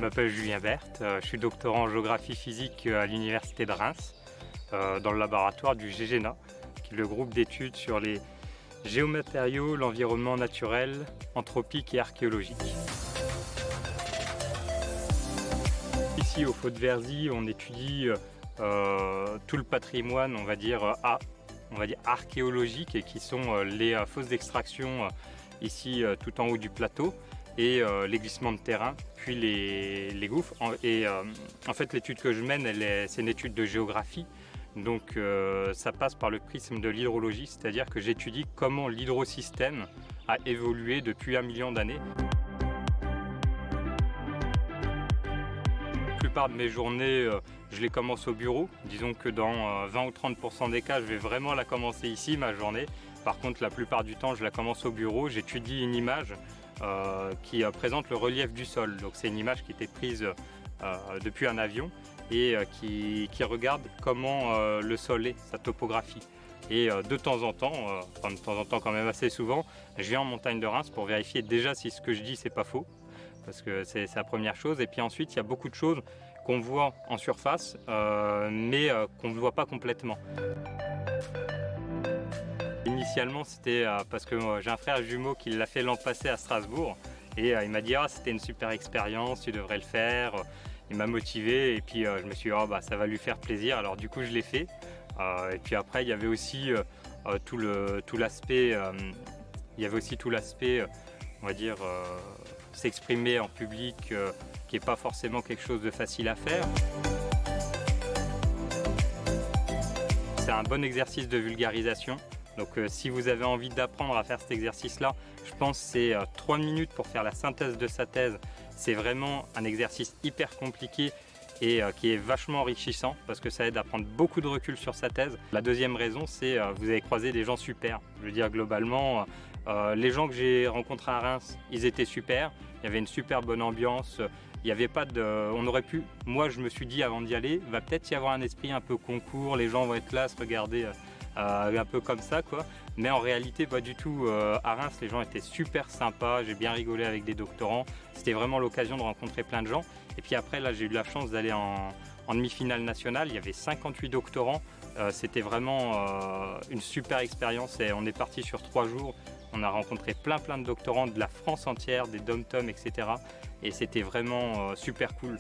m'appelle Julien Berthe, je suis doctorant en géographie physique à l'université de Reims, dans le laboratoire du GGNA, qui est le groupe d'études sur les géomatériaux, l'environnement naturel, anthropique et archéologique. Ici au Faux-de-Verzy, on étudie tout le patrimoine, on va dire archéologique, et qui sont les fosses d'extraction ici tout en haut du plateau, et les glissements de terrain, puis les gouffres. En fait, l'étude que je mène, c'est une étude de géographie, donc ça passe par le prisme de l'hydrologie, c'est-à-dire que j'étudie comment l'hydrosystème a évolué depuis 1 million d'années. La plupart de mes journées, je les commence au bureau. Disons que dans 20 ou 30% des cas, je vais vraiment la commencer ici, ma journée. Par contre, la plupart du temps, je la commence au bureau. J'étudie une image qui présente le relief du sol. Donc c'est une image qui était prise depuis un avion et qui regarde comment le sol est, sa topographie. Et de temps en temps quand même assez souvent, je viens en montagne de Reims pour vérifier déjà si ce que je dis c'est pas faux, parce que c'est la première chose. Et puis ensuite, il y a beaucoup de choses qu'on voit en surface, mais qu'on ne voit pas complètement. Initialement, c'était parce que j'ai un frère jumeau qui l'a fait l'an passé à Strasbourg, et il m'a dit « Ah, c'était une super expérience, tu devrais le faire ». Il m'a motivé, et puis je me suis dit « Ah, bah, ça va lui faire plaisir », alors du coup je l'ai fait. Et puis après, il y avait aussi tout l'aspect, on va dire, s'exprimer en public, qui n'est pas forcément quelque chose de facile à faire. C'est un bon exercice de vulgarisation. Donc si vous avez envie d'apprendre à faire cet exercice-là, je pense que c'est 3 minutes pour faire la synthèse de sa thèse. C'est vraiment un exercice hyper compliqué et qui est vachement enrichissant, parce que ça aide à prendre beaucoup de recul sur sa thèse. La deuxième raison, c'est vous avez croisé des gens super. Je veux dire, globalement, les gens que j'ai rencontrés à Reims, ils étaient super. Il y avait une super bonne ambiance. Il n'y avait pas de... On aurait pu... Moi, je me suis dit avant d'y aller, va peut-être y avoir un esprit un peu concours. Les gens vont être là, se regarder un peu comme ça, quoi. Mais en réalité, pas du tout. À Reims, les gens étaient super sympas. J'ai bien rigolé avec des doctorants. C'était vraiment l'occasion de rencontrer plein de gens. Et puis après, là, j'ai eu la chance d'aller en demi-finale nationale. Il y avait 58 doctorants. C'était vraiment une super expérience, et on est parti sur 3 jours. On a rencontré plein de doctorants de la France entière, des dom-toms, etc. Et c'était vraiment super cool.